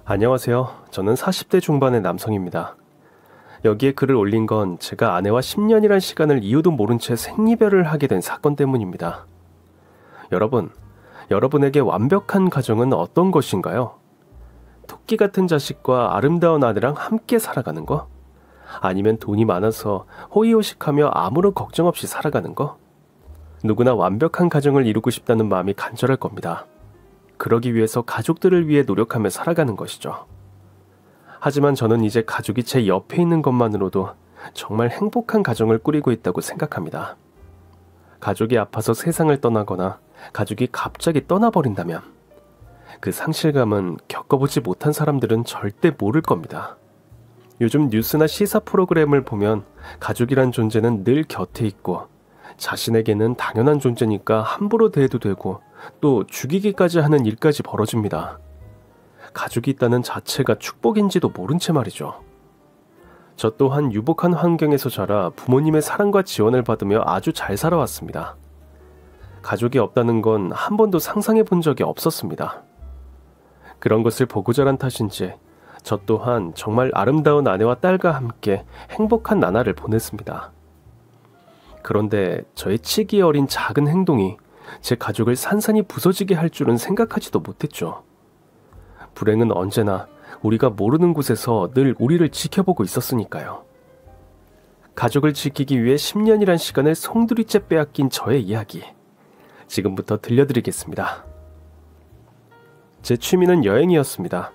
안녕하세요. 저는 40대 중반의 남성입니다. 여기에 글을 올린 건 제가 아내와 10년이란 시간을 이유도 모른 채 생이별을 하게 된 사건 때문입니다. 여러분에게 완벽한 가정은 어떤 것인가요? 토끼 같은 자식과 아름다운 아내랑 함께 살아가는 거? 아니면 돈이 많아서 호의호식하며 아무런 걱정 없이 살아가는 거? 누구나 완벽한 가정을 이루고 싶다는 마음이 간절할 겁니다. 그러기 위해서 가족들을 위해 노력하며 살아가는 것이죠. 하지만 저는 이제 가족이 제 옆에 있는 것만으로도 정말 행복한 가정을 꾸리고 있다고 생각합니다. 가족이 아파서 세상을 떠나거나 가족이 갑자기 떠나버린다면 그 상실감은 겪어보지 못한 사람들은 절대 모를 겁니다. 요즘 뉴스나 시사 프로그램을 보면 가족이란 존재는 늘 곁에 있고 자신에게는 당연한 존재니까 함부로 대해도 되고 또 죽이기까지 하는 일까지 벌어집니다. 가족이 있다는 자체가 축복인지도 모른 채 말이죠. 저 또한 유복한 환경에서 자라 부모님의 사랑과 지원을 받으며 아주 잘 살아왔습니다. 가족이 없다는 건 한 번도 상상해 본 적이 없었습니다. 그런 것을 보고 자란 탓인지 저 또한 정말 아름다운 아내와 딸과 함께 행복한 나날을 보냈습니다. 그런데 저의 치기 어린 작은 행동이 제 가족을 산산이 부서지게 할 줄은 생각하지도 못했죠. 불행은 언제나 우리가 모르는 곳에서 늘 우리를 지켜보고 있었으니까요. 가족을 지키기 위해 10년이란 시간을 송두리째 빼앗긴 저의 이야기, 지금부터 들려드리겠습니다. 제 취미는 여행이었습니다.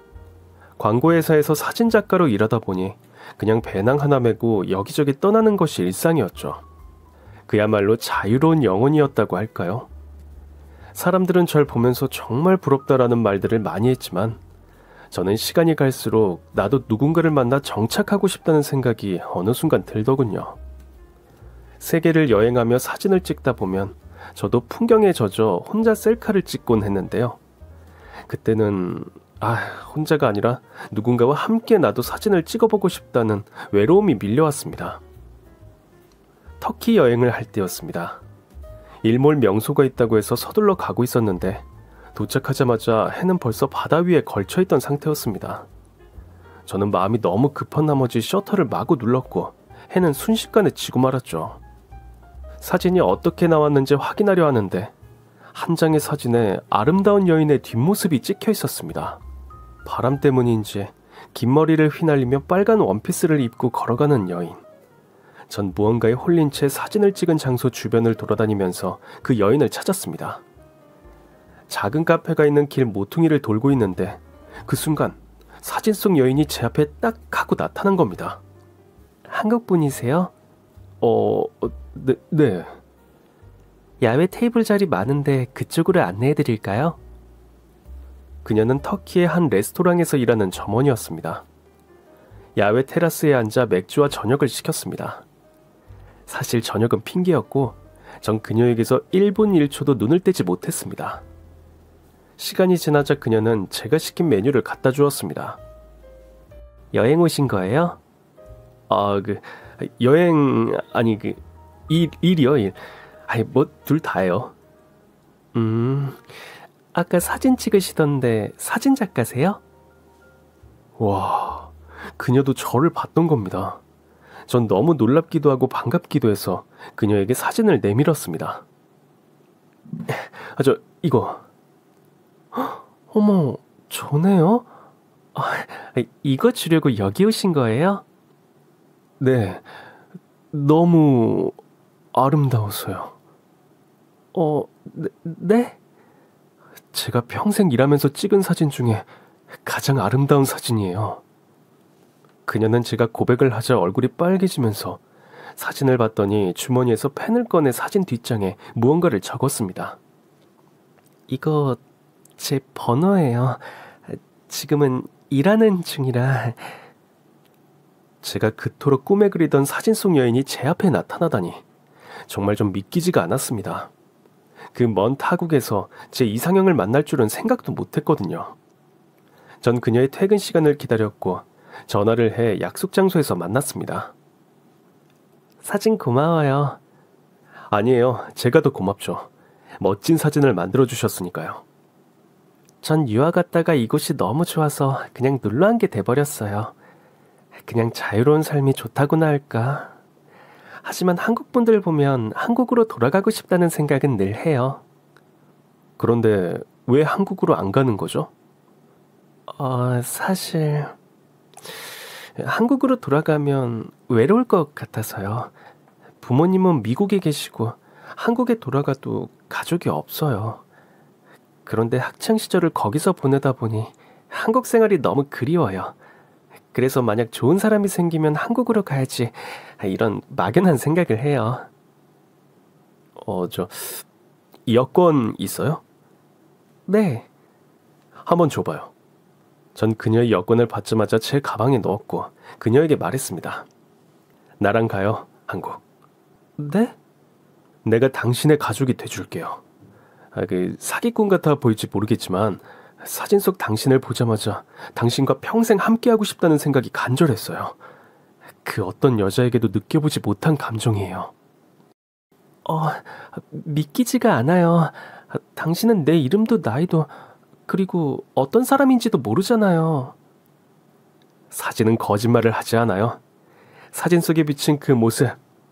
광고회사에서 사진작가로 일하다 보니 그냥 배낭 하나 메고 여기저기 떠나는 것이 일상이었죠. 그야말로 자유로운 영혼이었다고 할까요? 사람들은 절 보면서 정말 부럽다라는 말들을 많이 했지만 저는 시간이 갈수록 나도 누군가를 만나 정착하고 싶다는 생각이 어느 순간 들더군요. 세계를 여행하며 사진을 찍다 보면 저도 풍경에 젖어 혼자 셀카를 찍곤 했는데요. 그때는 혼자가 아니라 누군가와 함께 나도 사진을 찍어보고 싶다는 외로움이 밀려왔습니다. 터키 여행을 할 때였습니다. 일몰 명소가 있다고 해서 서둘러 가고 있었는데 도착하자마자 해는 벌써 바다 위에 걸쳐있던 상태였습니다. 저는 마음이 너무 급한 나머지 셔터를 마구 눌렀고 해는 순식간에 지고 말았죠. 사진이 어떻게 나왔는지 확인하려 하는데 한 장의 사진에 아름다운 여인의 뒷모습이 찍혀 있었습니다. 바람 때문인지 긴 머리를 휘날리며 빨간 원피스를 입고 걸어가는 여인. 전 무언가에 홀린 채 사진을 찍은 장소 주변을 돌아다니면서 그 여인을 찾았습니다. 작은 카페가 있는 길 모퉁이를 돌고 있는데 그 순간 사진 속 여인이 제 앞에 딱 하고 나타난 겁니다. 한국 분이세요? 네. 야외 테이블 자리 많은데 그쪽으로 안내해 드릴까요? 그녀는 터키의 한 레스토랑에서 일하는 점원이었습니다. 야외 테라스에 앉아 맥주와 저녁을 시켰습니다. 사실 저녁은 핑계였고 전 그녀에게서 1분 1초도 눈을 떼지 못했습니다. 시간이 지나자 그녀는 제가 시킨 메뉴를 갖다 주었습니다. 여행 오신 거예요? 여행 아니 일이요, 일. 둘 다예요. 아까 사진 찍으시던데 사진 작가세요? 와, 그녀도 저를 봤던 겁니다. 전 너무 놀랍기도 하고 반갑기도 해서 그녀에게 사진을 내밀었습니다. 이거. 어머, 저네요? 이거 주려고 여기 오신 거예요? 네, 너무 아름다워서요. 네? 제가 평생 일하면서 찍은 사진 중에 가장 아름다운 사진이에요. 그녀는 제가 고백을 하자 얼굴이 빨개지면서 사진을 봤더니 주머니에서 펜을 꺼내 사진 뒷장에 무언가를 적었습니다. 이거 제 번호예요. 지금은 일하는 중이라. 제가 그토록 꿈에 그리던 사진 속 여인이 제 앞에 나타나다니 정말 좀 믿기지가 않았습니다. 그 먼 타국에서 제 이상형을 만날 줄은 생각도 못했거든요. 전 그녀의 퇴근 시간을 기다렸고 전화를 해 약속 장소에서 만났습니다. 사진 고마워요. 아니에요. 제가 더 고맙죠. 멋진 사진을 만들어주셨으니까요. 전 유학 갔다가 이곳이 너무 좋아서 그냥 눌러 앉게 돼버렸어요. 그냥 자유로운 삶이 좋다고나 할까. 하지만 한국 분들 보면 한국으로 돌아가고 싶다는 생각은 늘 해요. 그런데 왜 한국으로 안 가는 거죠? 사실 한국으로 돌아가면 외로울 것 같아서요. 부모님은 미국에 계시고 한국에 돌아가도 가족이 없어요. 그런데 학창 시절을 거기서 보내다 보니 한국 생활이 너무 그리워요. 그래서 만약 좋은 사람이 생기면 한국으로 가야지, 이런 막연한 생각을 해요. 여권 있어요? 네. 한번 줘봐요. 전 그녀의 여권을 받자마자 제 가방에 넣었고 그녀에게 말했습니다. 나랑 가요, 한국. 네? 내가 당신의 가족이 돼줄게요. 사기꾼 같아 보일지 모르겠지만 사진 속 당신을 보자마자 당신과 평생 함께하고 싶다는 생각이 간절했어요. 그 어떤 여자에게도 느껴보지 못한 감정이에요. 믿기지가 않아요. 당신은 내 이름도 나이도 그리고 어떤 사람인지도 모르잖아요. 사진은 거짓말을 하지 않아요. 사진 속에 비친 그 모습,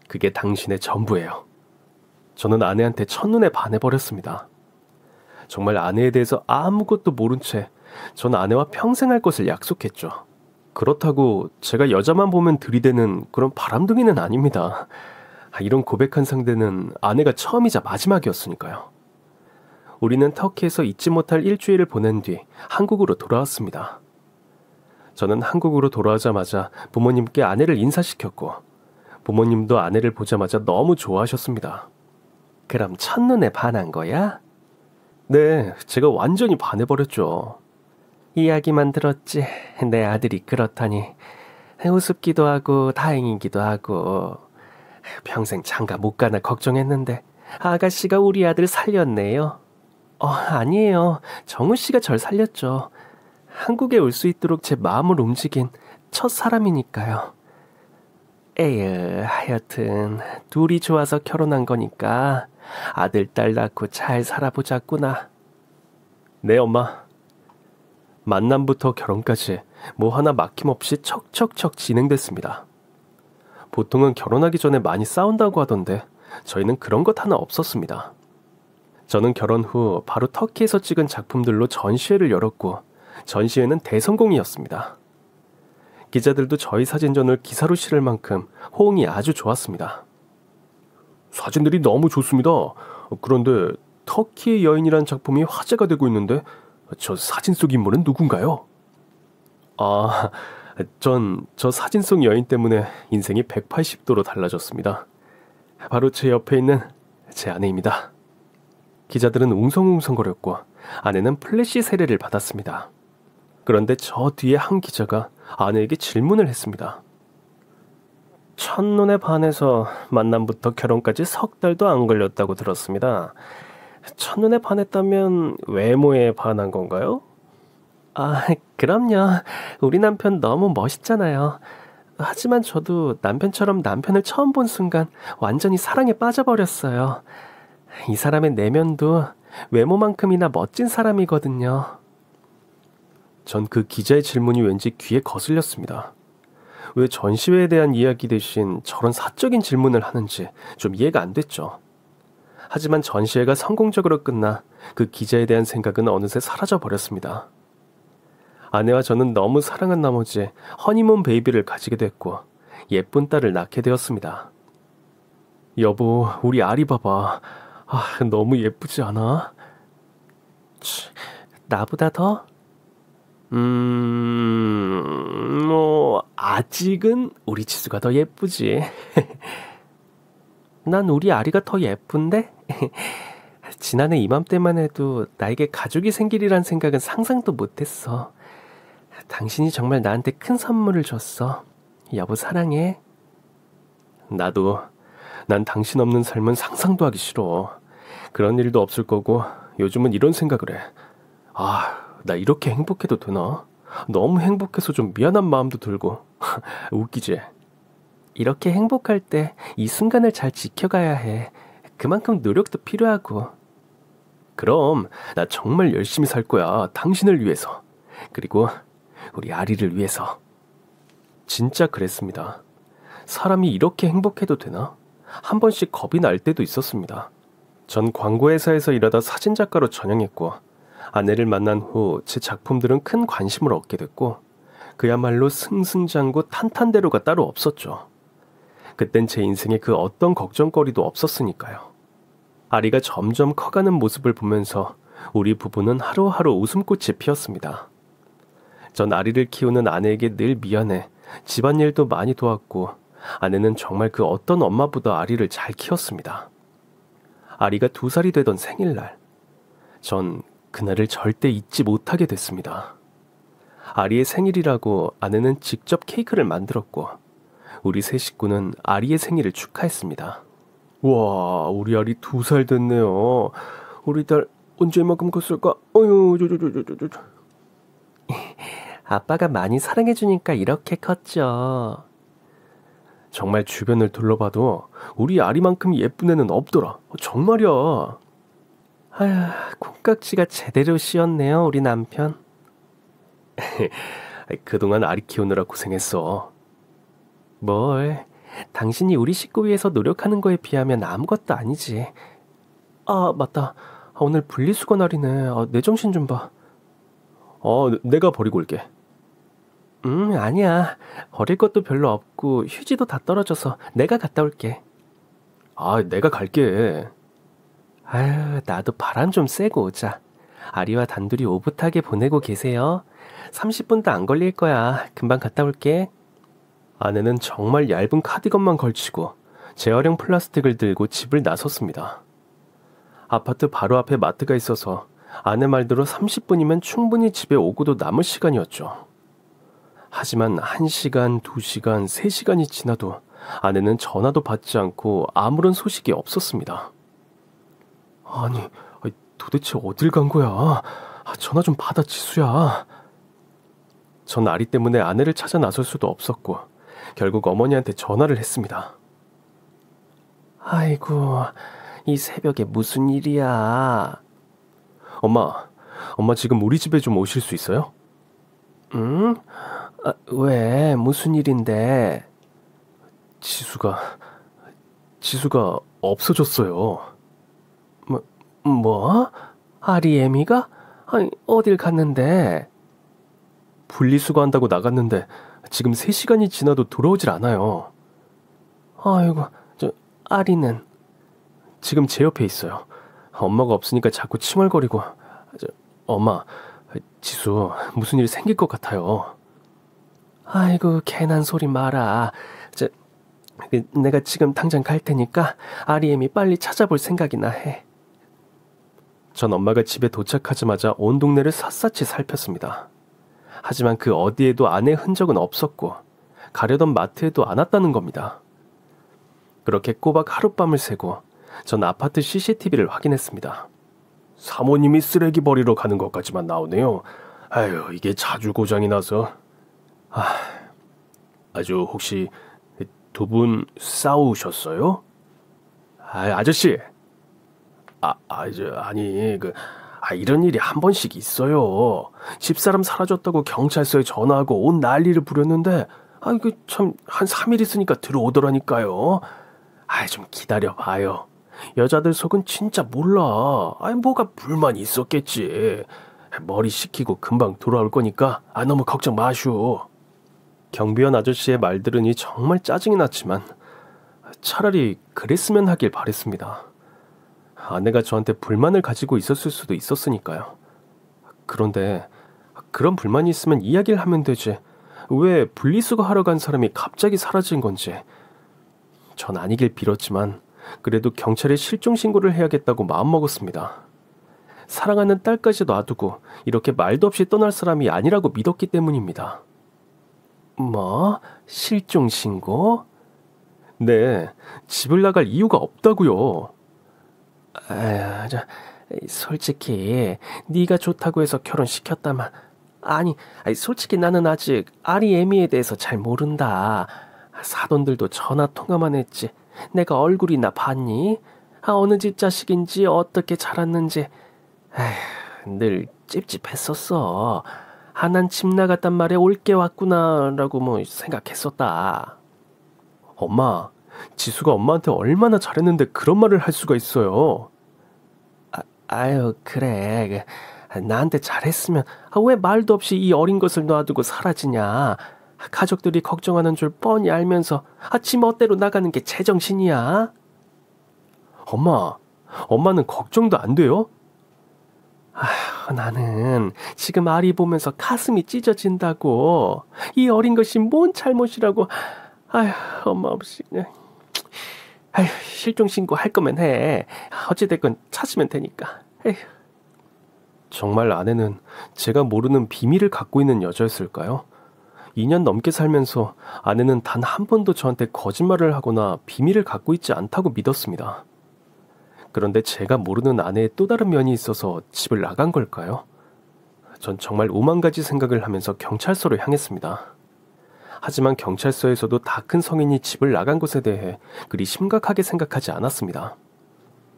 그게 당신의 전부예요. 저는 아내한테 첫눈에 반해버렸습니다. 정말 아내에 대해서 아무것도 모른 채 전 아내와 평생 할 것을 약속했죠. 그렇다고 제가 여자만 보면 들이대는 그런 바람둥이는 아닙니다. 이런 고백한 상대는 아내가 처음이자 마지막이었으니까요. 우리는 터키에서 잊지 못할 일주일을 보낸 뒤 한국으로 돌아왔습니다. 저는 한국으로 돌아오자마자 부모님께 아내를 인사시켰고 부모님도 아내를 보자마자 너무 좋아하셨습니다. 그럼 첫눈에 반한 거야? 네, 제가 완전히 반해버렸죠. 이야기만 들었지 내 아들이 그렇다니 우습기도 하고 다행이기도 하고 평생 장가 못 가나 걱정했는데 아가씨가 우리 아들 살렸네요. 아니에요. 정우 씨가 절 살렸죠. 한국에 올 수 있도록 제 마음을 움직인 첫 사람이니까요. 에휴, 하여튼 둘이 좋아서 결혼한 거니까 아들, 딸 낳고 잘 살아보자꾸나. 네, 엄마. 만남부터 결혼까지 뭐 하나 막힘없이 척척척 진행됐습니다. 보통은 결혼하기 전에 많이 싸운다고 하던데 저희는 그런 것 하나 없었습니다. 저는 결혼 후 바로 터키에서 찍은 작품들로 전시회를 열었고 전시회는 대성공이었습니다. 기자들도 저희 사진전을 기사로 실을 만큼 호응이 아주 좋았습니다. 사진들이 너무 좋습니다. 그런데 터키의 여인이란 작품이 화제가 되고 있는데 저 사진 속 인물은 누군가요? 저 사진 속 여인 때문에 인생이 180도로 달라졌습니다. 바로 제 옆에 있는 제 아내입니다. 기자들은 웅성웅성거렸고 아내는 플래시 세례를 받았습니다. 그런데 저 뒤에 한 기자가 아내에게 질문을 했습니다. 첫눈에 반해서 만남부터 결혼까지 석 달도 안 걸렸다고 들었습니다. 첫눈에 반했다면 외모에 반한 건가요? 그럼요. 우리 남편 너무 멋있잖아요. 하지만 저도 남편처럼 남편을 처음 본 순간 완전히 사랑에 빠져버렸어요. 이 사람의 내면도 외모만큼이나 멋진 사람이거든요. 전 그 기자의 질문이 왠지 귀에 거슬렸습니다. 왜 전시회에 대한 이야기 대신 저런 사적인 질문을 하는지 좀 이해가 안 됐죠. 하지만 전시회가 성공적으로 끝나 그 기자에 대한 생각은 어느새 사라져버렸습니다. 아내와 저는 너무 사랑한 나머지 허니문 베이비를 가지게 됐고 예쁜 딸을 낳게 되었습니다. 여보, 우리 아리 봐봐. 너무 예쁘지 않아? 나보다 더? 아직은 우리 지수가 더 예쁘지. 난 우리 아리가 더 예쁜데? 지난해 이맘때만 해도 나에게 가족이 생기리란 생각은 상상도 못했어. 당신이 정말 나한테 큰 선물을 줬어. 여보 사랑해. 나도. 난 당신 없는 삶은 상상도 하기 싫어. 그런 일도 없을 거고 요즘은 이런 생각을 해. 나 이렇게 행복해도 되나? 너무 행복해서 좀 미안한 마음도 들고. 웃기지? 이렇게 행복할 때 이 순간을 잘 지켜가야 해. 그만큼 노력도 필요하고. 그럼 나 정말 열심히 살 거야. 당신을 위해서. 그리고 우리 아리를 위해서. 진짜 그랬습니다. 사람이 이렇게 행복해도 되나? 한 번씩 겁이 날 때도 있었습니다. 전 광고회사에서 일하다 사진작가로 전향했고 아내를 만난 후 제 작품들은 큰 관심을 얻게 됐고 그야말로 승승장구 탄탄대로가 따로 없었죠. 그땐 제 인생에 그 어떤 걱정거리도 없었으니까요. 아리가 점점 커가는 모습을 보면서 우리 부부는 하루하루 웃음꽃이 피었습니다. 전 아리를 키우는 아내에게 늘 미안해 집안일도 많이 도왔고 아내는 정말 그 어떤 엄마보다 아리를 잘 키웠습니다. 아리가 2살이 되던 생일날, 전 그날을 절대 잊지 못하게 됐습니다. 아리의 생일이라고 아내는 직접 케이크를 만들었고 우리 세 식구는 아리의 생일을 축하했습니다. 와, 우리 아리 2살 됐네요. 우리 딸 언제 이만큼 컸을까? 어휴, 아빠가 많이 사랑해주니까 이렇게 컸죠. 정말 주변을 둘러봐도 우리 아리만큼 예쁜 애는 없더라. 정말이야. 아휴, 콩깍지가 제대로 씌었네요, 우리 남편. 그동안 아리 키우느라 고생했어. 뭘, 당신이 우리 식구 위해서 노력하는 거에 비하면 아무것도 아니지. 아, 맞다. 오늘 분리수거 날이네. 내 정신 좀 봐. 내가 버리고 올게. 아니야. 버릴 것도 별로 없고 휴지도 다 떨어져서 내가 갔다 올게. 내가 갈게. 아유, 나도 바람 좀 쐬고 오자. 아리와 단둘이 오붓하게 보내고 계세요. 30분도 안 걸릴 거야. 금방 갔다 올게. 아내는 정말 얇은 카디건만 걸치고 재활용 플라스틱을 들고 집을 나섰습니다. 아파트 바로 앞에 마트가 있어서 아내 말대로 30분이면 충분히 집에 오고도 남을 시간이었죠. 하지만 1시간, 2시간, 3시간이 지나도 아내는 전화도 받지 않고 아무런 소식이 없었습니다. 아니, 도대체 어딜 간 거야? 전화 좀 받아, 지수야. 전 아리 때문에 아내를 찾아 나설 수도 없었고 결국 어머니한테 전화를 했습니다. 아이고, 이 새벽에 무슨 일이야? 엄마 지금 우리 집에 좀 오실 수 있어요? 응? 왜? 무슨 일인데? 지수가 없어졌어요. 뭐? 아리 애미가? 아니, 어딜 갔는데? 분리수거한다고 나갔는데 지금 3시간이 지나도 돌아오질 않아요. 아이고, 아리는? 지금 제 옆에 있어요. 엄마가 없으니까 자꾸 칭얼거리고. 엄마, 지수 무슨 일 생길 것 같아요. 아이고, 괜한 소리 마라. 내가 지금 당장 갈 테니까 아리엠이 빨리 찾아볼 생각이나 해. 전 엄마가 집에 도착하자마자 온 동네를 샅샅이 살폈습니다. 하지만 그 어디에도 아내의 흔적은 없었고 가려던 마트에도 안 왔다는 겁니다. 그렇게 꼬박 하룻밤을 새고 전 아파트 CCTV를 확인했습니다. 사모님이 쓰레기 버리러 가는 것까지만 나오네요. 아유, 이게 자주 고장이 나서. 아주 혹시 두 분 싸우셨어요? 아저씨. 아니, 이런 일이 한 번씩 있어요. 집사람 사라졌다고 경찰서에 전화하고 온 난리를 부렸는데, 참, 한 3일 있으니까 들어오더라니까요. 좀 기다려봐요. 여자들 속은 진짜 몰라. 뭐가 불만이 있었겠지. 머리 식히고 금방 돌아올 거니까, 너무 걱정 마슈. 경비원 아저씨의 말 들으니 정말 짜증이 났지만, 차라리 그랬으면 하길 바랬습니다. 아내가 저한테 불만을 가지고 있었을 수도 있었으니까요. 그런데 그런 불만이 있으면 이야기를 하면 되지. 왜 분리수거 하러 간 사람이 갑자기 사라진 건지. 전 아니길 빌었지만 그래도 경찰에 실종 신고를 해야겠다고 마음먹었습니다. 사랑하는 딸까지 놔두고 이렇게 말도 없이 떠날 사람이 아니라고 믿었기 때문입니다. 뭐? 실종 신고? 네, 집을 나갈 이유가 없다고요. 솔직히 네가 좋다고 해서 결혼시켰다만 솔직히 나는 아직 아리 애미에 대해서 잘 모른다. 사돈들도 전화 통화만 했지 내가 얼굴이나 봤니? 어느 집 자식인지 어떻게 자랐는지 늘 찝찝했었어. 난 집 나갔단 말에 올 게 왔구나라고 뭐 생각했었다. 엄마, 지수가 엄마한테 얼마나 잘했는데 그런 말을 할 수가 있어요. 아유, 그래. 나한테 잘했으면 왜 말도 없이 이 어린 것을 놔두고 사라지냐. 가족들이 걱정하는 줄 뻔히 알면서 지 멋대로 나가는 게 제정신이야. 엄마는 걱정도 안 돼요? 나는 지금 아리 보면서 가슴이 찢어진다고. 이 어린 것이 뭔 잘못이라고. 엄마 없이 그냥. 실종 신고할 거면 해. 어찌됐건 찾으면 되니까. 정말 아내는 제가 모르는 비밀을 갖고 있는 여자였을까요? 2년 넘게 살면서 아내는 단 한 번도 저한테 거짓말을 하거나 비밀을 갖고 있지 않다고 믿었습니다. 그런데 제가 모르는 아내의 또 다른 면이 있어서 집을 나간 걸까요? 전 정말 오만 가지 생각을 하면서 경찰서로 향했습니다. 하지만 경찰서에서도 다 큰 성인이 집을 나간 것에 대해 그리 심각하게 생각하지 않았습니다.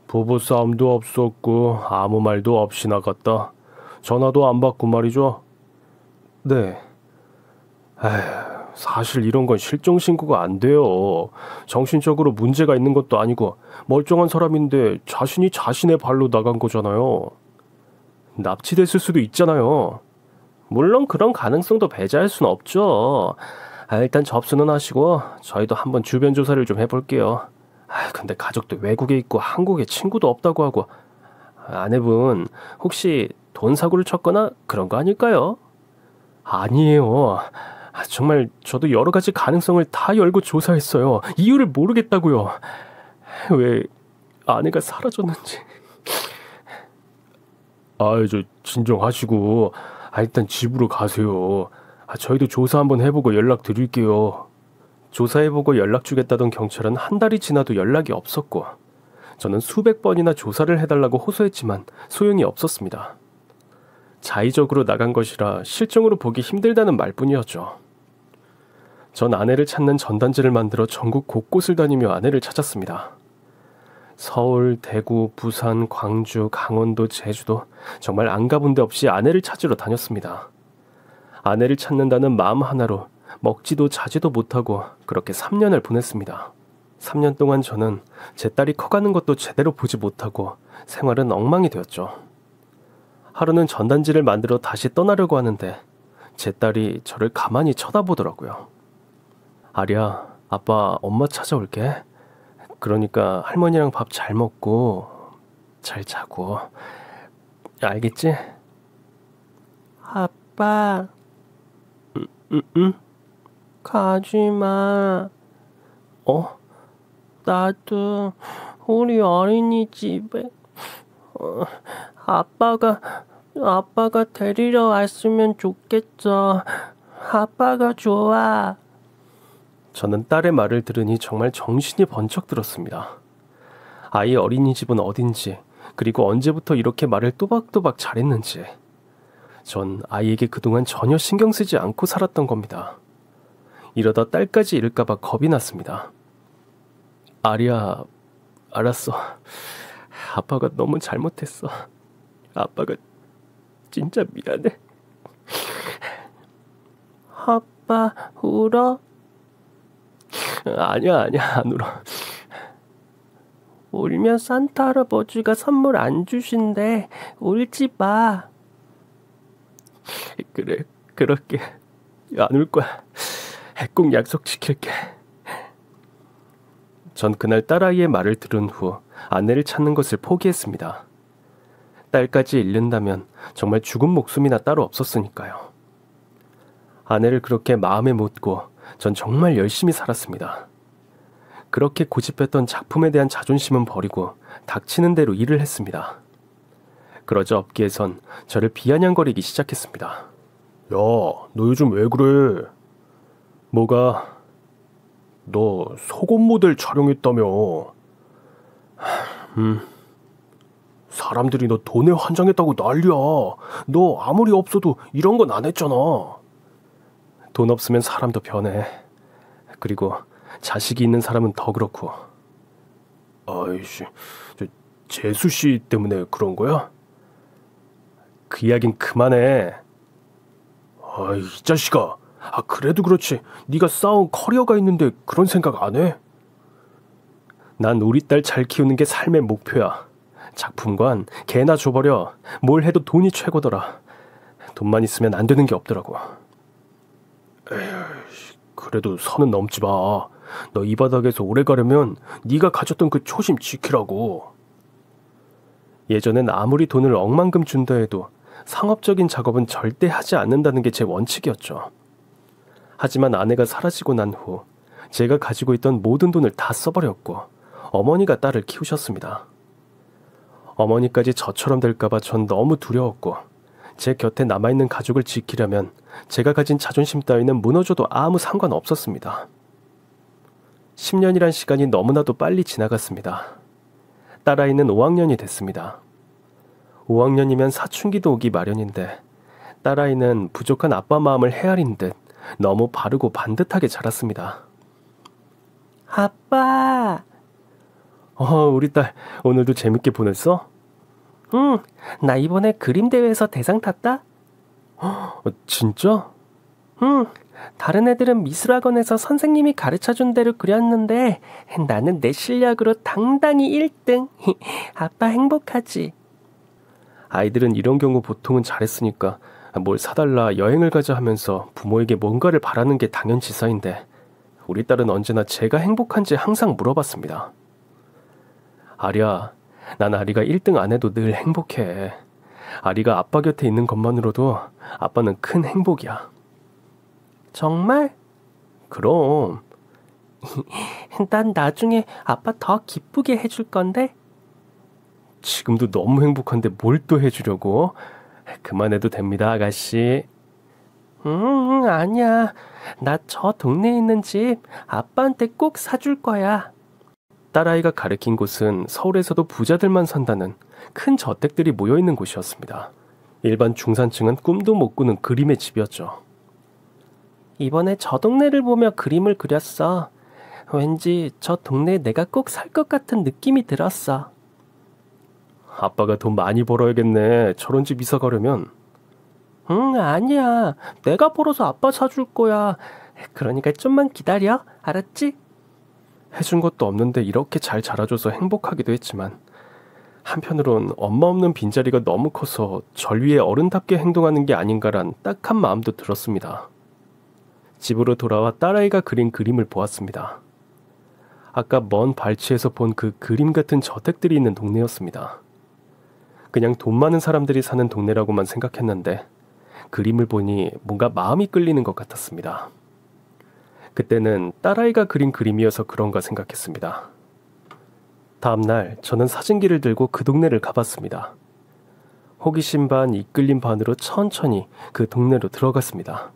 부부싸움도 없었고 아무 말도 없이 나갔다. 전화도 안 받고 말이죠. 네. 사실 이런 건 실종신고가 안 돼요. 정신적으로 문제가 있는 것도 아니고 멀쩡한 사람인데 자신이 자신의 발로 나간 거잖아요. 납치됐을 수도 있잖아요. 물론 그런 가능성도 배제할 수는 없죠. 일단 접수는 하시고 저희도 한번 주변 조사를 좀 해볼게요. 근데 가족도 외국에 있고 한국에 친구도 없다고 하고 아내분 혹시 돈 사고를 쳤거나 그런 거 아닐까요? 아니에요. 정말 저도 여러 가지 가능성을 다 열고 조사했어요. 이유를 모르겠다고요. 왜 아내가 사라졌는지. 저 진정하시고 일단 집으로 가세요. 저희도 조사 한번 해보고 연락 드릴게요. 조사해보고 연락 주겠다던 경찰은 한 달이 지나도 연락이 없었고 저는 수백 번이나 조사를 해달라고 호소했지만 소용이 없었습니다. 자의적으로 나간 것이라 실종으로 보기 힘들다는 말뿐이었죠. 전 아내를 찾는 전단지를 만들어 전국 곳곳을 다니며 아내를 찾았습니다. 서울, 대구, 부산, 광주, 강원도, 제주도 정말 안 가본 데 없이 아내를 찾으러 다녔습니다. 아내를 찾는다는 마음 하나로 먹지도 자지도 못하고 그렇게 3년을 보냈습니다. 3년 동안 저는 제 딸이 커가는 것도 제대로 보지 못하고 생활은 엉망이 되었죠. 하루는 전단지를 만들어 다시 떠나려고 하는데 제 딸이 저를 가만히 쳐다보더라고요. 아리야, 아빠 엄마 찾아올게. 그러니까 할머니랑 밥 잘 먹고 잘 자고. 알겠지? 아빠. 응? 가지마. 나도 우리 어린이집에 아빠가 데리러 왔으면 좋겠어. 아빠가 좋아. 저는 딸의 말을 들으니 정말 정신이 번쩍 들었습니다. 아이 어린이집은 어딘지, 그리고 언제부터 이렇게 말을 또박또박 잘했는지. 전 아이에게 그동안 전혀 신경 쓰지 않고 살았던 겁니다. 이러다 딸까지 잃을까봐 겁이 났습니다. 아리야, 알았어. 아빠가 너무 잘못했어. 아빠가 진짜 미안해. 아빠 울어? 아니야, 안 울어. 울면 산타 할아버지가 선물 안 주신대. 울지 마. 그래, 그럴게. 안 울 거야. 꼭 약속 지킬게. 전 그날 딸아이의 말을 들은 후 아내를 찾는 것을 포기했습니다. 딸까지 잃는다면 정말 죽은 목숨이나 따로 없었으니까요. 아내를 그렇게 마음에 묻고 전 정말 열심히 살았습니다. 그렇게 고집했던 작품에 대한 자존심은 버리고 닥치는 대로 일을 했습니다. 그러자 업계에선 저를 비아냥거리기 시작했습니다. 야, 너 요즘 왜 그래? 뭐가? 너 속옷 모델 촬영했다며. 사람들이 너 돈에 환장했다고 난리야. 너 아무리 없어도 이런 건 안 했잖아. 돈 없으면 사람도 변해. 그리고 자식이 있는 사람은 더 그렇고. 아이씨, 재수 씨 때문에 그런 거야? 그 이야긴 그만해. 아이, 이 자식아. 그래도 그렇지. 네가 쌓은 커리어가 있는데 그런 생각 안 해? 난 우리 딸 잘 키우는 게 삶의 목표야. 작품관 개나 줘버려. 뭘 해도 돈이 최고더라. 돈만 있으면 안 되는 게 없더라고. 에이, 그래도 선은 넘지 마. 너 이 바닥에서 오래 가려면 네가 가졌던 그 초심 지키라고. 예전엔 아무리 돈을 억만금 준다 해도 상업적인 작업은 절대 하지 않는다는 게 제 원칙이었죠. 하지만 아내가 사라지고 난 후 제가 가지고 있던 모든 돈을 다 써버렸고 어머니가 딸을 키우셨습니다. 어머니까지 저처럼 될까봐 전 너무 두려웠고 제 곁에 남아있는 가족을 지키려면 제가 가진 자존심 따위는 무너져도 아무 상관없었습니다. 10년이란 시간이 너무나도 빨리 지나갔습니다. 딸아이는 5학년이 됐습니다. 5학년이면 사춘기도 오기 마련인데 딸아이는 부족한 아빠 마음을 헤아린 듯 너무 바르고 반듯하게 자랐습니다. 아빠! 우리 딸 오늘도 재밌게 보냈어? 응, 나 이번에 그림 대회에서 대상 탔다. 진짜? 응, 다른 애들은 미술학원에서 선생님이 가르쳐준 대로 그렸는데 나는 내 실력으로 당당히 1등. 아빠 행복하지? 아이들은 이런 경우 보통은 잘했으니까 뭘 사달라 여행을 가자 하면서 부모에게 뭔가를 바라는 게 당연지사인데 우리 딸은 언제나 제가 행복한지 항상 물어봤습니다. 아리야, 난 아리가 1등 안 해도 늘 행복해. 아리가 아빠 곁에 있는 것만으로도 아빠는 큰 행복이야. 정말? 그럼. 난 나중에 아빠 더 기쁘게 해줄 건데? 지금도 너무 행복한데 뭘 또 해주려고? 그만해도 됩니다, 아가씨. 아니야. 나 저 동네에 있는 집 아빠한테 꼭 사줄 거야. 딸아이가 가르친 곳은 서울에서도 부자들만 산다는 큰 저택들이 모여있는 곳이었습니다. 일반 중산층은 꿈도 못 꾸는 그림의 집이었죠. 이번에 저 동네를 보며 그림을 그렸어. 왠지 저 동네에 내가 꼭 살 것 같은 느낌이 들었어. 아빠가 돈 많이 벌어야겠네. 저런 집 이사 가려면. 아니야. 내가 벌어서 아빠 사줄 거야. 그러니까 좀만 기다려. 알았지? 해준 것도 없는데 이렇게 잘 자라줘서 행복하기도 했지만 한편으론 엄마 없는 빈자리가 너무 커서 절 위해 어른답게 행동하는 게 아닌가란 딱한 마음도 들었습니다. 집으로 돌아와 딸아이가 그린 그림을 보았습니다. 아까 먼 발치에서 본 그 그림 같은 저택들이 있는 동네였습니다. 그냥 돈 많은 사람들이 사는 동네라고만 생각했는데 그림을 보니 뭔가 마음이 끌리는 것 같았습니다. 그때는 딸아이가 그린 그림이어서 그런가 생각했습니다. 다음날 저는 사진기를 들고 그 동네를 가봤습니다. 호기심 반 이끌림 반으로 천천히 그 동네로 들어갔습니다.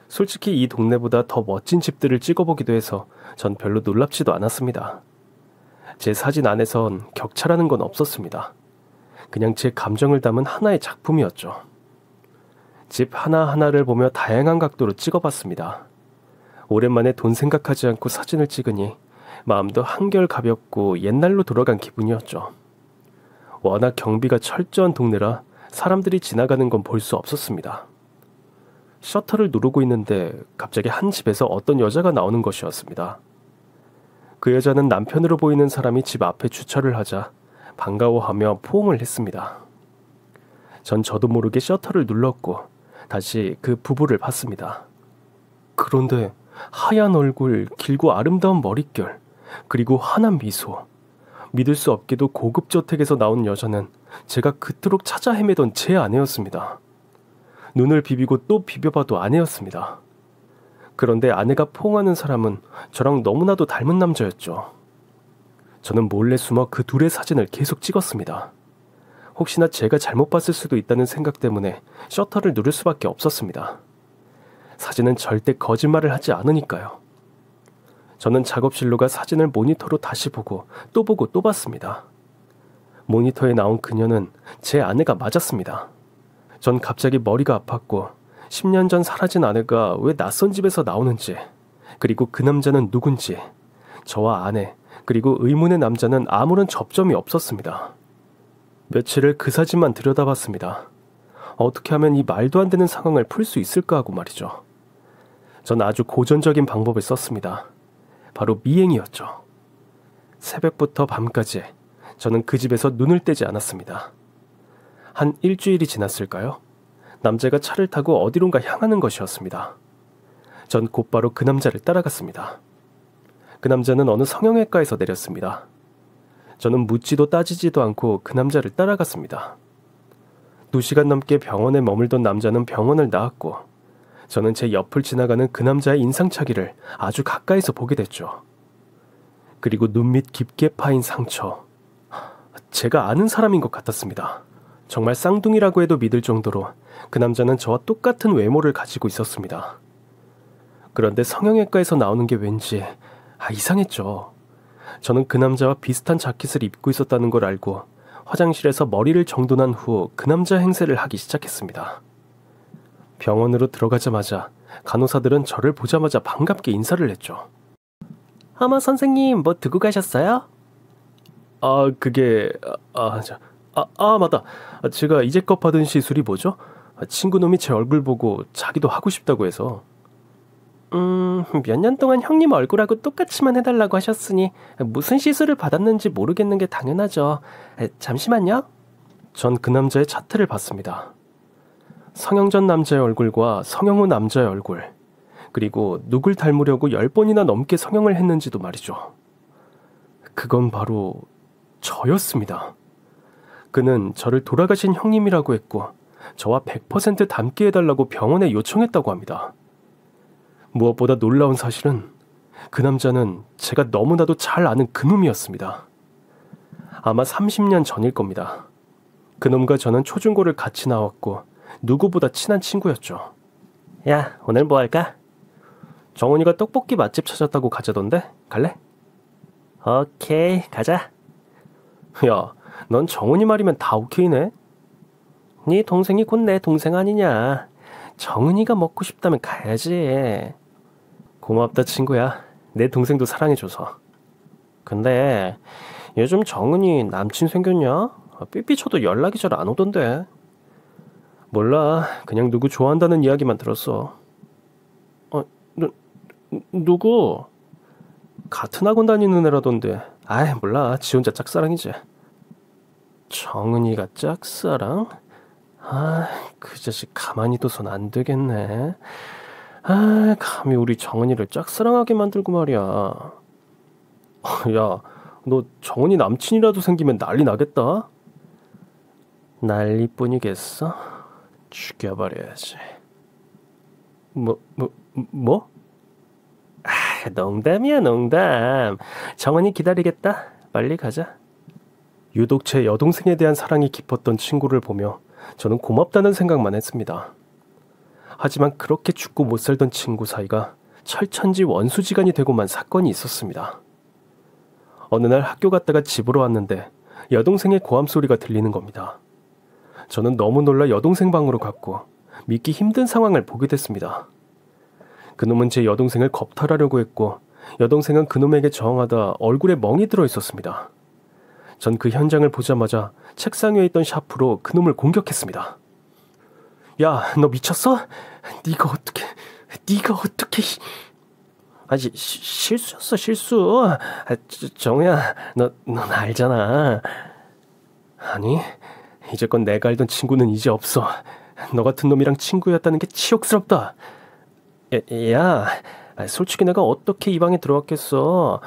솔직히 이 동네보다 더 멋진 집들을 찍어보기도 해서 전 별로 놀랍지도 않았습니다. 제 사진 안에선 격차라는 건 없었습니다. 그냥 제 감정을 담은 하나의 작품이었죠. 집 하나하나를 보며 다양한 각도로 찍어봤습니다. 오랜만에 돈 생각하지 않고 사진을 찍으니 마음도 한결 가볍고 옛날로 돌아간 기분이었죠. 워낙 경비가 철저한 동네라 사람들이 지나가는 건 볼 수 없었습니다. 셔터를 누르고 있는데 갑자기 한 집에서 어떤 여자가 나오는 것이었습니다. 그 여자는 남편으로 보이는 사람이 집 앞에 주차를 하자 반가워하며 포옹을 했습니다. 전 저도 모르게 셔터를 눌렀고 다시 그 부부를 봤습니다. 그런데 하얀 얼굴, 길고 아름다운 머릿결, 그리고 환한 미소. 믿을 수 없게도 고급 저택에서 나온 여자는 제가 그토록 찾아 헤매던 제 아내였습니다. 눈을 비비고 또 비벼봐도 아내였습니다. 그런데 아내가 포옹하는 사람은 저랑 너무나도 닮은 남자였죠. 저는 몰래 숨어 그 둘의 사진을 계속 찍었습니다. 혹시나 제가 잘못 봤을 수도 있다는 생각 때문에 셔터를 누를 수밖에 없었습니다. 사진은 절대 거짓말을 하지 않으니까요. 저는 작업실로 가 사진을 모니터로 다시 보고 또 봤습니다. 모니터에 나온 그녀는 제 아내가 맞았습니다. 전 갑자기 머리가 아팠고 10년 전 사라진 아내가 왜 낯선 집에서 나오는지, 그리고 그 남자는 누군지, 저와 아내, 그리고 의문의 남자는 아무런 접점이 없었습니다. 며칠을 그 사진만 들여다봤습니다. 어떻게 하면 이 말도 안 되는 상황을 풀 수 있을까 하고 말이죠. 전 아주 고전적인 방법을 썼습니다. 바로 미행이었죠. 새벽부터 밤까지 저는 그 집에서 눈을 떼지 않았습니다. 한 일주일이 지났을까요? 남자가 차를 타고 어디론가 향하는 것이었습니다. 전 곧바로 그 남자를 따라갔습니다. 그 남자는 어느 성형외과에서 내렸습니다. 저는 묻지도 따지지도 않고 그 남자를 따라갔습니다. 2시간 넘게 병원에 머물던 남자는 병원을 나왔고 저는 제 옆을 지나가는 그 남자의 인상착의를 아주 가까이서 보게 됐죠. 그리고 눈 밑 깊게 파인 상처. 제가 아는 사람인 것 같았습니다. 정말 쌍둥이라고 해도 믿을 정도로 그 남자는 저와 똑같은 외모를 가지고 있었습니다. 그런데 성형외과에서 나오는 게 왠지 이상했죠. 저는 그 남자와 비슷한 자켓을 입고 있었다는 걸 알고 화장실에서 머리를 정돈한 후 그 남자 행세를 하기 시작했습니다. 병원으로 들어가자마자 간호사들은 저를 보자마자 반갑게 인사를 했죠. 어머 선생님 뭐 두고 가셨어요? 맞다. 제가 이제껏 받은 시술이 뭐죠? 친구놈이 제 얼굴 보고 자기도 하고 싶다고 해서. 몇 년 동안 형님 얼굴하고 똑같이만 해달라고 하셨으니 무슨 시술을 받았는지 모르겠는 게 당연하죠. 잠시만요. 전 그 남자의 차트를 봤습니다. 성형 전 남자의 얼굴과 성형 후 남자의 얼굴, 그리고 누굴 닮으려고 10번이나 넘게 성형을 했는지도 말이죠. 그건 바로 저였습니다. 그는 저를 돌아가신 형님이라고 했고 저와 100% 닮게 해달라고 병원에 요청했다고 합니다. 무엇보다 놀라운 사실은 그 남자는 제가 너무나도 잘 아는 그놈이었습니다. 아마 30년 전일 겁니다. 그놈과 저는 초중고를 같이 나왔고 누구보다 친한 친구였죠. 야, 오늘 뭐 할까? 정훈이가 떡볶이 맛집 찾았다고 가자던데 갈래? 오케이, 가자. 야, 넌 정훈이 말이면 다 오케이네? 네 동생이 곧 내 동생 아니냐. 정훈이가 먹고 싶다면 가야지. 고맙다 친구야. 내 동생도 사랑해줘서. 근데 요즘 정훈이 남친 생겼냐? 삐삐쳐도 연락이 잘 안 오던데. 몰라. 그냥 누구 좋아한다는 이야기만 들었어. 누구? 같은 학원 다니는 애라던데. 몰라. 지 혼자 짝사랑이지. 정은이가 짝사랑? 그 자식 가만히 둬선 안 되겠네. 감히 우리 정은이를 짝사랑하게 만들고 말이야. 야, 너 정은이 남친이라도 생기면 난리 나겠다. 난리뿐이겠어? 죽여버려야지. 뭐? 농담이야, 농담. 정은이 기다리겠다. 빨리 가자. 유독 제 여동생에 대한 사랑이 깊었던 친구를 보며 저는 고맙다는 생각만 했습니다. 하지만 그렇게 죽고 못 살던 친구 사이가 철천지 원수지간이 되고만 사건이 있었습니다. 어느 날 학교 갔다가 집으로 왔는데 여동생의 고함 소리가 들리는 겁니다. 저는 너무 놀라 여동생 방으로 갔고 믿기 힘든 상황을 보게 됐습니다. 그놈은 제 여동생을 겁탈하려고 했고 여동생은 그놈에게 저항하다 얼굴에 멍이 들어 있었습니다. 전 그 현장을 보자마자 책상 위에 있던 샤프로 그놈을 공격했습니다. 야, 너 미쳤어? 네가 어떻게... 실수였어, 실수. 정우야, 넌 알잖아. 아니, 이제껏 내가 알던 친구는 이제 없어. 너 같은 놈이랑 친구였다는 게 치욕스럽다. 야, 솔직히 내가 어떻게 이 방에 들어왔겠어.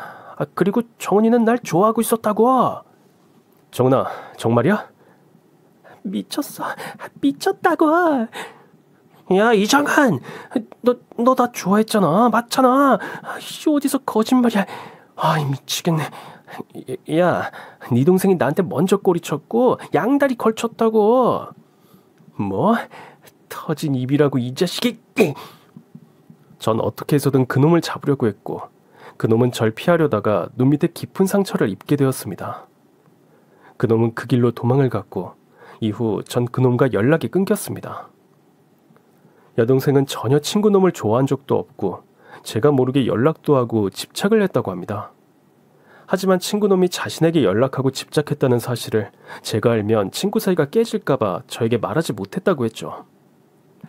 그리고 정은이는 날 좋아하고 있었다고. 정은아, 정말이야? 미쳤다고. 야, 이정한, 너 나 좋아했잖아. 맞잖아. 어디서 거짓말이야. 미치겠네. 야, 네 동생이 나한테 먼저 꼬리쳤고 양다리 걸쳤다고. 뭐? 터진 입이라고 이 자식이. 전 어떻게 해서든 그놈을 잡으려고 했고 그놈은 절 피하려다가 눈 밑에 깊은 상처를 입게 되었습니다. 그놈은 그 길로 도망을 갔고 이후 전 그놈과 연락이 끊겼습니다. 여동생은 전혀 친구놈을 좋아한 적도 없고 제가 모르게 연락도 하고 집착을 했다고 합니다. 하지만 친구놈이 자신에게 연락하고 집착했다는 사실을 제가 알면 친구 사이가 깨질까봐 저에게 말하지 못했다고 했죠.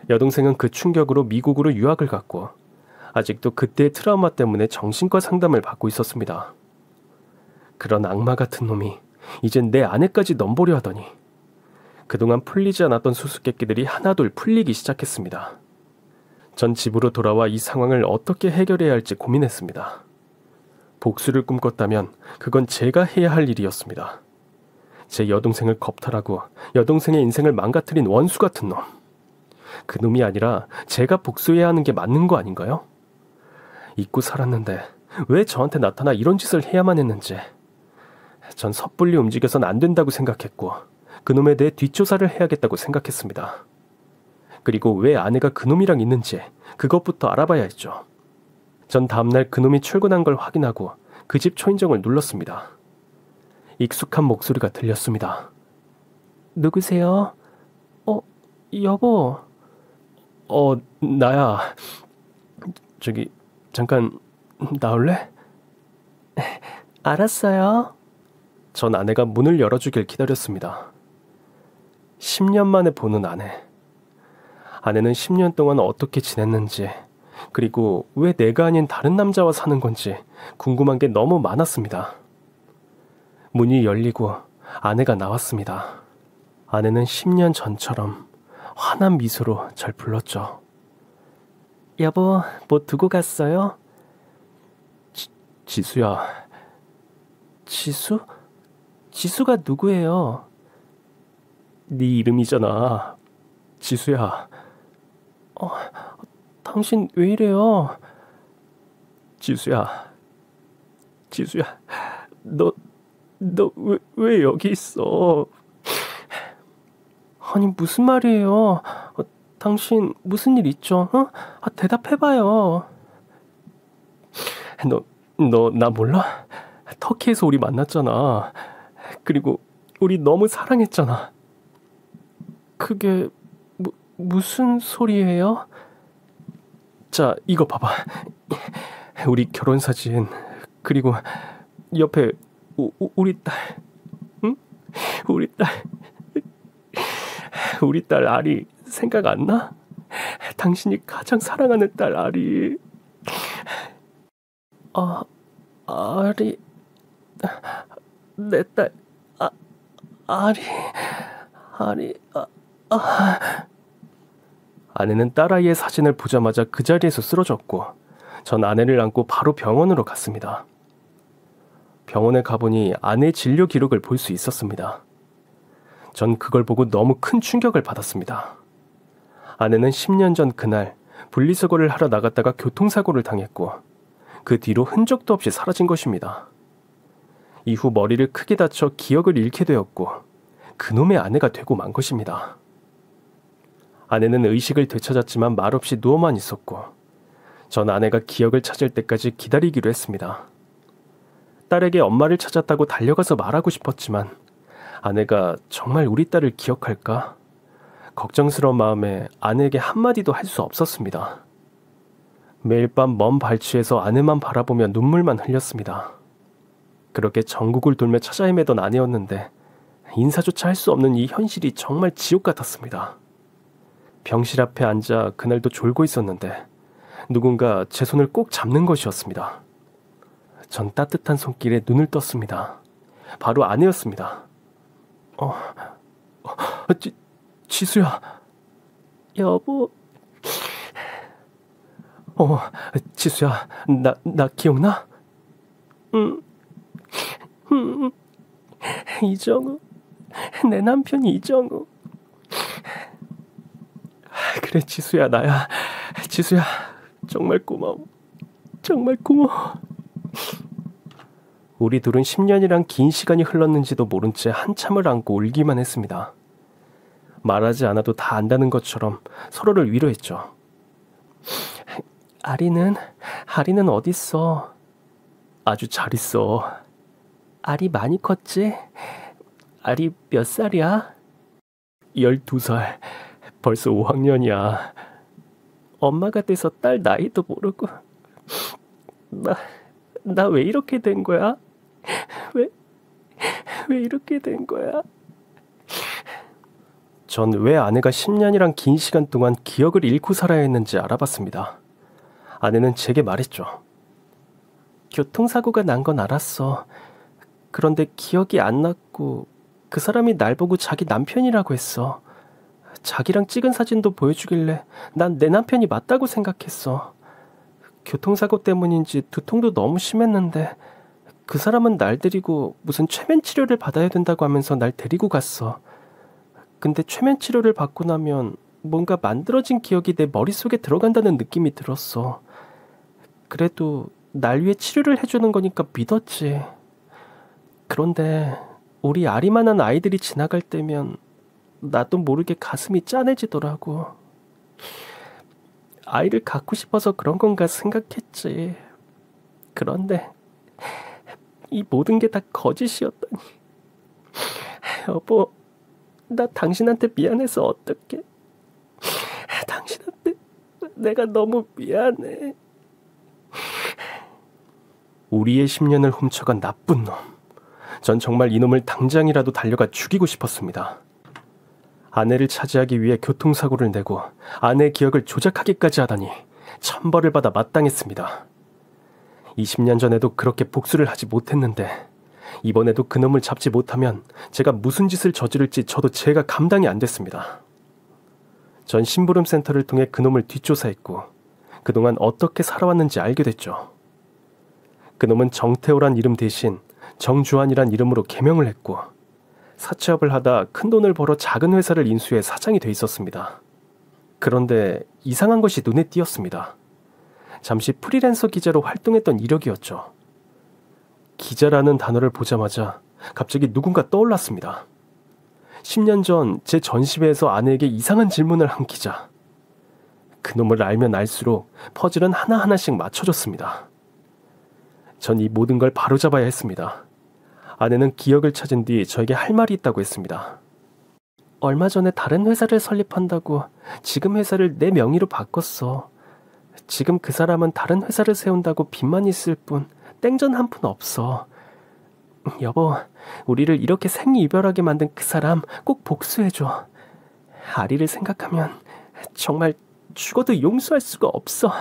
여동생은 그 충격으로 미국으로 유학을 갔고 아직도 그때의 트라우마 때문에 정신과 상담을 받고 있었습니다. 그런 악마 같은 놈이 이젠 내 아내까지 넘보려 하더니 그동안 풀리지 않았던 수수께끼들이 하나둘 풀리기 시작했습니다. 전 집으로 돌아와 이 상황을 어떻게 해결해야 할지 고민했습니다. 복수를 꿈꿨다면 그건 제가 해야 할 일이었습니다. 제 여동생을 겁탈하고 여동생의 인생을 망가뜨린 원수 같은 놈. 그 놈이 아니라 제가 복수해야 하는 게 맞는 거 아닌가요? 잊고 살았는데 왜 저한테 나타나 이런 짓을 해야만 했는지. 전 섣불리 움직여선 안 된다고 생각했고 그놈에 대해 뒷조사를 해야겠다고 생각했습니다. 그리고 왜 아내가 그놈이랑 있는지 그것부터 알아봐야 했죠. 전 다음날 그놈이 출근한 걸 확인하고 그 집 초인종을 눌렀습니다. 익숙한 목소리가 들렸습니다. 누구세요? 여보. 나야. 저기 잠깐 나올래? 알았어요. 전 아내가 문을 열어주길 기다렸습니다. 10년 만에 보는 아내. 아내는 10년 동안 어떻게 지냈는지, 그리고 왜 내가 아닌 다른 남자와 사는 건지 궁금한 게 너무 많았습니다. 문이 열리고 아내가 나왔습니다. 아내는 10년 전처럼 환한 미소로 절 불렀죠. 여보, 뭐 두고 갔어요? 지수야. 지수? 지수가 누구예요? 네 이름이잖아. 지수야. 당신 왜 이래요? 지수야. 너 왜 여기 있어? 아니, 무슨 말이에요? 당신 무슨 일 있죠? 대답해봐요. 너 나 몰라? 터키에서 우리 만났잖아. 그리고 우리 너무 사랑했잖아. 그게 무슨 소리예요? 자, 이거 봐봐. 우리 결혼사진, 그리고 옆에 우리 딸. 응? 우리 딸 아리 생각 안 나? 당신이 가장 사랑하는 딸 아리. 아리, 내 딸 아리. 아내는 딸아이의 사진을 보자마자 그 자리에서 쓰러졌고 전 아내를 안고 바로 병원으로 갔습니다. 병원에 가보니 아내의 진료 기록을 볼 수 있었습니다. 전 그걸 보고 너무 큰 충격을 받았습니다. 아내는 10년 전 그날 분리수거를 하러 나갔다가 교통사고를 당했고 그 뒤로 흔적도 없이 사라진 것입니다. 이후 머리를 크게 다쳐 기억을 잃게 되었고 그놈의 아내가 되고 만 것입니다. 아내는 의식을 되찾았지만 말없이 누워만 있었고 전 아내가 기억을 찾을 때까지 기다리기로 했습니다. 딸에게 엄마를 찾았다고 달려가서 말하고 싶었지만 아내가 정말 우리 딸을 기억할까? 걱정스러운 마음에 아내에게 한마디도 할 수 없었습니다. 매일 밤 먼 발치에서 아내만 바라보며 눈물만 흘렸습니다. 그렇게 전국을 돌며 찾아 헤매던 아내였는데 인사조차 할 수 없는 이 현실이 정말 지옥 같았습니다. 병실 앞에 앉아 그날도 졸고 있었는데 누군가 제 손을 꼭 잡는 것이었습니다. 전 따뜻한 손길에 눈을 떴습니다. 바로 아내였습니다. 지수야. 여보. 지수야, 나 기억나? 이정우. 내 남편 이정우. 그래, 지수야, 나야. 지수야, 정말 고마워. 정말 고마워. 우리 둘은 10년이란 긴 시간이 흘렀는지도 모른 채 한참을 안고 울기만 했습니다. 말하지 않아도 다 안다는 것처럼 서로를 위로했죠. 아리는 어딨어? 아주 잘 있어. 아리 많이 컸지? 아리 몇 살이야? 12살. 벌써 5학년이야. 엄마가 돼서 딸 나이도 모르고. 나 왜 이렇게 된 거야? 왜 이렇게 된 거야? 전 왜 아내가 10년이란 긴 시간 동안 기억을 잃고 살아야 했는지 알아봤습니다. 아내는 제게 말했죠. 교통사고가 난 건 알았어. 그런데 기억이 안 났고 그 사람이 날 보고 자기 남편이라고 했어. 자기랑 찍은 사진도 보여주길래 난 내 남편이 맞다고 생각했어. 교통사고 때문인지 두통도 너무 심했는데 그 사람은 날 데리고 무슨 최면 치료를 받아야 된다고 하면서 날 데리고 갔어. 근데 최면 치료를 받고 나면 뭔가 만들어진 기억이 내 머릿속에 들어간다는 느낌이 들었어. 그래도 날 위해 치료를 해주는 거니까 믿었지. 그런데 우리 아리만한 아이들이 지나갈 때면 나도 모르게 가슴이 짠해지더라고. 아이를 갖고 싶어서 그런 건가 생각했지. 그런데 이 모든 게 다 거짓이었다니. 여보, 나 당신한테 미안해서 어떡해. 당신한테 내가 너무 미안해. 우리의 10년을 훔쳐간 나쁜 놈. 전 정말 이놈을 당장이라도 달려가 죽이고 싶었습니다. 아내를 차지하기 위해 교통사고를 내고 아내의 기억을 조작하기까지 하다니 천벌을 받아 마땅했습니다. 20년 전에도 그렇게 복수를 하지 못했는데 이번에도 그놈을 잡지 못하면 제가 무슨 짓을 저지를지 저도 제가 감당이 안 됐습니다. 전 심부름센터를 통해 그놈을 뒷조사했고 그동안 어떻게 살아왔는지 알게 됐죠. 그놈은 정태호란 이름 대신 정주환이란 이름으로 개명을 했고 사채업을 하다 큰돈을 벌어 작은 회사를 인수해 사장이 돼 있었습니다. 그런데 이상한 것이 눈에 띄었습니다. 잠시 프리랜서 기자로 활동했던 이력이었죠. 기자라는 단어를 보자마자 갑자기 누군가 떠올랐습니다. 10년 전 제 전시회에서 아내에게 이상한 질문을 한 기자. 그놈을 알면 알수록 퍼즐은 하나하나씩 맞춰졌습니다. 전 이 모든 걸 바로잡아야 했습니다. 아내는 기억을 찾은 뒤 저에게 할 말이 있다고 했습니다. 얼마 전에 다른 회사를 설립한다고 지금 회사를 내 명의로 바꿨어. 지금 그 사람은 다른 회사를 세운다고 빚만 있을 뿐 땡전 한 푼 없어. 여보, 우리를 이렇게 생이별하게 만든 그 사람 꼭 복수해줘. 아리를 생각하면 정말 죽어도 용서할 수가 없어.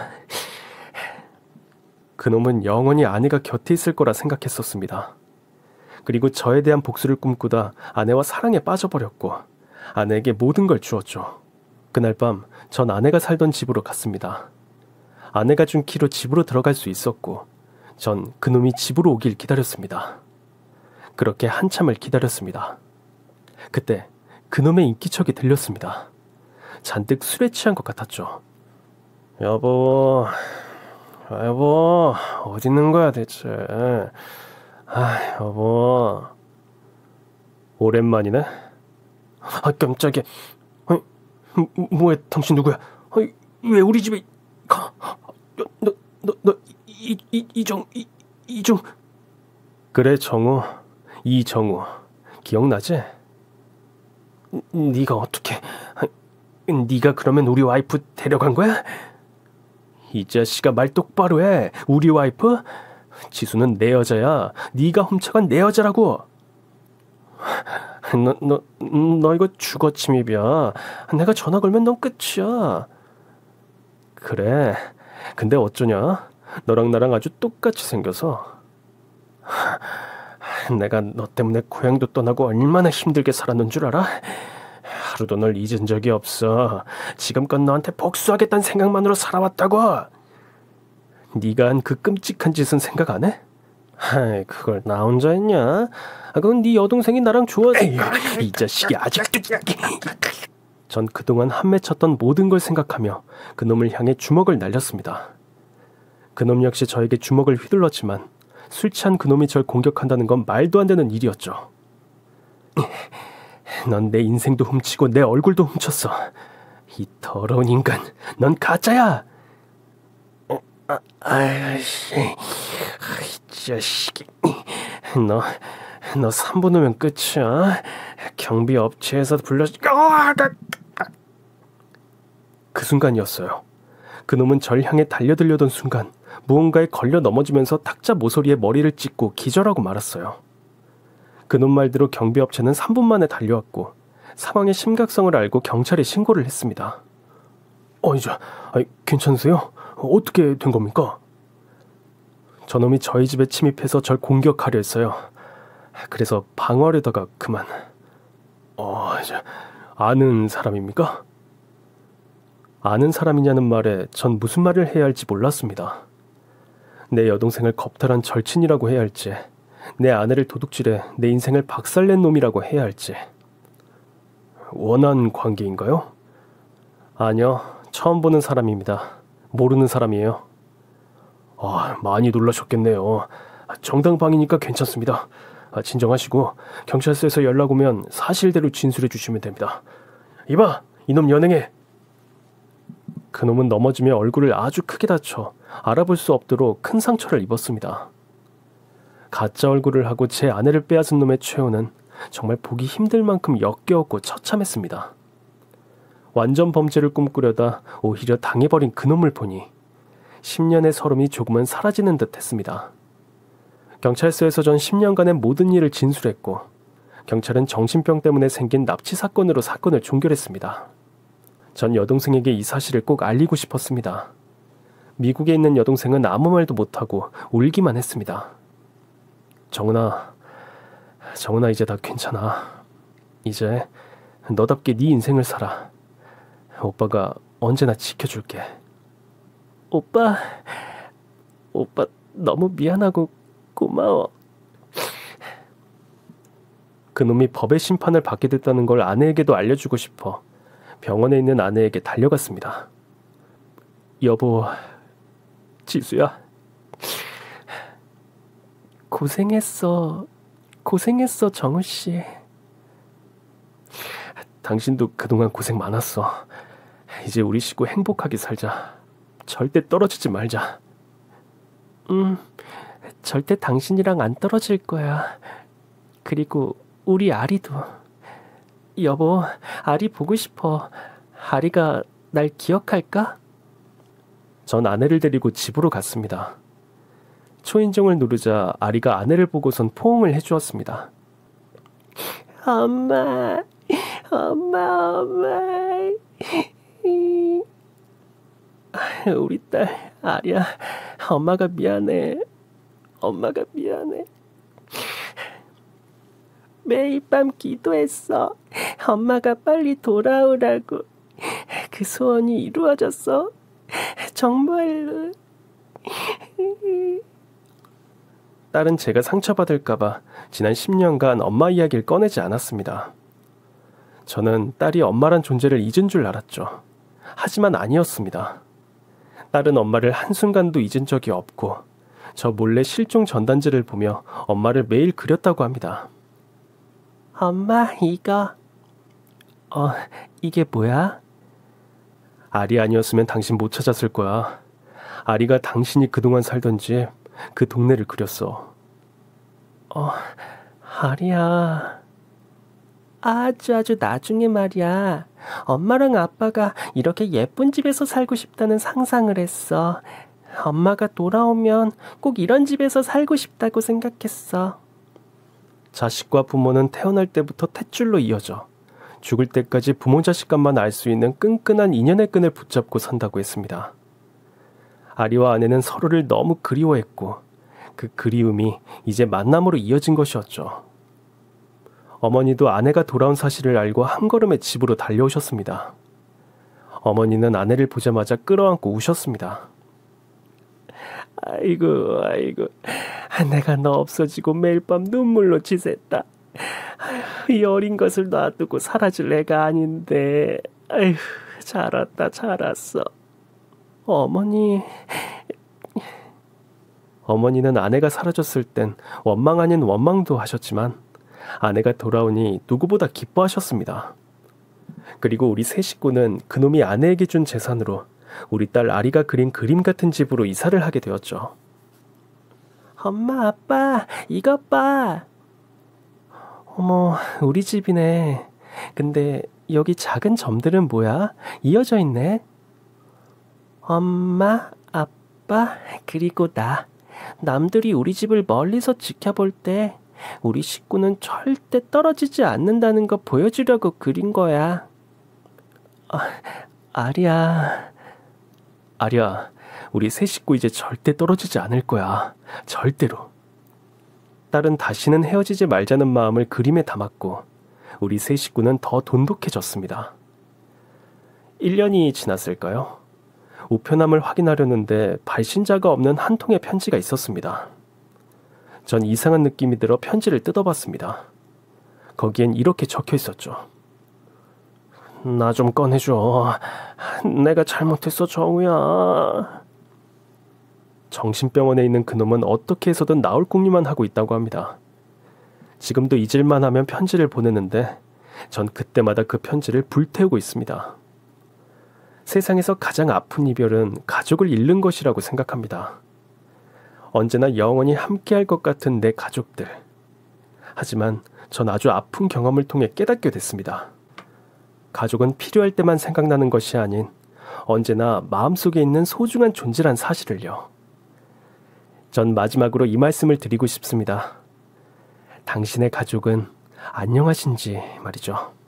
그놈은 영원히 아내가 곁에 있을 거라 생각했었습니다. 그리고 저에 대한 복수를 꿈꾸다 아내와 사랑에 빠져버렸고 아내에게 모든 걸 주었죠. 그날 밤 전 아내가 살던 집으로 갔습니다. 아내가 준 키로 집으로 들어갈 수 있었고 전 그놈이 집으로 오길 기다렸습니다. 그렇게 한참을 기다렸습니다. 그때 그놈의 인기척이 들렸습니다. 잔뜩 술에 취한 것 같았죠. 여보, 어디 있는 거야 대체. 여보. 오랜만이네. 깜짝이야. 뭐야, 당신 누구야? 왜 우리 집에 가? 이정. 그래, 정우. 이정우. 기억나지? 네가 어떻게? 네가 그러면 우리 와이프 데려간 거야? 이 자식아, 말 똑바로 해. 우리 와이프? 지수는 내 여자야. 네가 훔쳐간 내 여자라고. 너 이거 주거 침입이야. 내가 전화 걸면 넌 끝이야. 그래. 근데 어쩌냐? 너랑 나랑 아주 똑같이 생겨서. 내가 너 때문에 고향도 떠나고 얼마나 힘들게 살았는 줄 알아? 하루도 널 잊은 적이 없어. 지금껏 너한테 복수하겠다는 생각만으로 살아왔다고. 네가 한 그 끔찍한 짓은 생각 안 해? 그걸 나 혼자 했냐? 그건 네 여동생이 나랑 좋아. 이 자식이 아직도. 전 그동안 한 맺혔던 모든 걸 생각하며 그놈을 향해 주먹을 날렸습니다. 그놈 역시 저에게 주먹을 휘둘렀지만 술 취한 그놈이 절 공격한다는 건 말도 안 되는 일이었죠. 넌 내 인생도 훔치고 내 얼굴도 훔쳤어. 이 더러운 인간, 넌 가짜야. 아이씨, 이 자식이. 너 3분 후면 끝이야. 경비 업체에서 불러서. 그 순간이었어요. 그놈은 절 향해 달려들려던 순간 무언가에 걸려 넘어지면서 탁자 모서리에 머리를 찍고 기절하고 말았어요. 그놈 말대로 경비업체는 3분 만에 달려왔고 상황의 심각성을 알고 경찰에 신고를 했습니다. 괜찮으세요? 어떻게 된 겁니까? 저놈이 저희 집에 침입해서 절 공격하려 했어요. 그래서 방어하려다가 그만. 아는 사람입니까? 아는 사람이냐는 말에 전 무슨 말을 해야 할지 몰랐습니다. 내 여동생을 겁탈한 절친이라고 해야 할지, 내 아내를 도둑질해 내 인생을 박살낸 놈이라고 해야 할지. 원한 관계인가요? 아니요, 처음 보는 사람입니다. 모르는 사람이에요. 많이 놀라셨겠네요. 정당방위니까 괜찮습니다. 진정하시고 경찰서에서 연락 오면 사실대로 진술해 주시면 됩니다. 이봐, 이놈 연행해. 그놈은 넘어지며 얼굴을 아주 크게 다쳐 알아볼 수 없도록 큰 상처를 입었습니다. 가짜 얼굴을 하고 제 아내를 빼앗은 놈의 최후는 정말 보기 힘들 만큼 역겨웠고 처참했습니다. 완전 범죄를 꿈꾸려다 오히려 당해버린 그놈을 보니 10년의 서름이 조금은 사라지는 듯 했습니다. 경찰서에서 전 10년간의 모든 일을 진술했고 경찰은 정신병 때문에 생긴 납치 사건으로 사건을 종결했습니다. 전 여동생에게 이 사실을 꼭 알리고 싶었습니다. 미국에 있는 여동생은 아무 말도 못하고 울기만 했습니다. 정은아 이제 다 괜찮아. 이제 너답게 네 인생을 살아. 오빠가 언제나 지켜줄게. 오빠 너무 미안하고 고마워. 그놈이 법의 심판을 받게 됐다는 걸 아내에게도 알려주고 싶어 병원에 있는 아내에게 달려갔습니다. 여보, 지수야. 고생했어 정우씨. 당신도 그동안 고생 많았어. 이제 우리 식구 행복하게 살자. 절대 떨어지지 말자. 절대 당신이랑 안 떨어질 거야. 그리고 우리 아리도. 여보, 아리 보고 싶어. 아리가 날 기억할까? 전 아내를 데리고 집으로 갔습니다. 초인종을 누르자 아리가 아내를 보고선 포옹을 해주었습니다. 엄마. 우리 딸 아리야, 엄마가 미안해. 매일 밤 기도했어. 엄마가 빨리 돌아오라고. 그 소원이 이루어졌어. 정말로. 딸은 제가 상처받을까봐 지난 10년간 엄마 이야기를 꺼내지 않았습니다. 저는 딸이 엄마란 존재를 잊은 줄 알았죠. 하지만 아니었습니다. 딸은 엄마를 한순간도 잊은 적이 없고 저 몰래 실종 전단지를 보며 엄마를 매일 그렸다고 합니다. 엄마, 이거. 이게 뭐야? 아리 아니었으면 당신 못 찾았을 거야. 아리가 당신이 그동안 살던 집, 그 동네를 그렸어. 아리야. 아주 나중에 말이야. 엄마랑 아빠가 이렇게 예쁜 집에서 살고 싶다는 상상을 했어. 엄마가 돌아오면 꼭 이런 집에서 살고 싶다고 생각했어. 자식과 부모는 태어날 때부터 탯줄로 이어져 죽을 때까지 부모 자식간만 알 수 있는 끈끈한 인연의 끈을 붙잡고 산다고 했습니다. 아리와 아내는 서로를 너무 그리워했고 그 그리움이 이제 만남으로 이어진 것이었죠. 어머니도 아내가 돌아온 사실을 알고 한 걸음에 집으로 달려오셨습니다. 어머니는 아내를 보자마자 끌어안고 우셨습니다. 아이고, 내가 너 없어지고 매일 밤 눈물로 지샜다. 이 어린 것을 놔두고 사라질 애가 아닌데. 아휴, 잘 왔어. 어머니는 아내가 사라졌을 땐 원망 아닌 원망도 하셨지만 아내가 돌아오니 누구보다 기뻐하셨습니다. 그리고 우리 세 식구는 그놈이 아내에게 준 재산으로 우리 딸 아리가 그린 그림 같은 집으로 이사를 하게 되었죠. 엄마, 아빠, 이것 봐. 어머, 우리 집이네. 근데 여기 작은 점들은 뭐야? 이어져 있네. 엄마, 아빠, 그리고 나. 남들이 우리 집을 멀리서 지켜볼 때 우리 식구는 절대 떨어지지 않는다는 거 보여주려고 그린 거야. 아리야. 아리야, 우리 세 식구 이제 절대 떨어지지 않을 거야. 절대로. 딸은 다시는 헤어지지 말자는 마음을 그림에 담았고 우리 세 식구는 더 돈독해졌습니다. 1년이 지났을까요? 우편함을 확인하려는데 발신자가 없는 한 통의 편지가 있었습니다. 전 이상한 느낌이 들어 편지를 뜯어봤습니다. 거기엔 이렇게 적혀 있었죠. 나 좀 꺼내줘. 내가 잘못했어, 정우야. 정신병원에 있는 그놈은 어떻게 해서든 나올 궁리만 하고 있다고 합니다. 지금도 잊을만 하면 편지를 보내는데 전 그때마다 그 편지를 불태우고 있습니다. 세상에서 가장 아픈 이별은 가족을 잃는 것이라고 생각합니다. 언제나 영원히 함께할 것 같은 내 가족들. 하지만 전 아주 아픈 경험을 통해 깨닫게 됐습니다. 가족은 필요할 때만 생각나는 것이 아닌 언제나 마음속에 있는 소중한 존재란 사실을요. 전 마지막으로 이 말씀을 드리고 싶습니다. 당신의 가족은 안녕하신지 말이죠.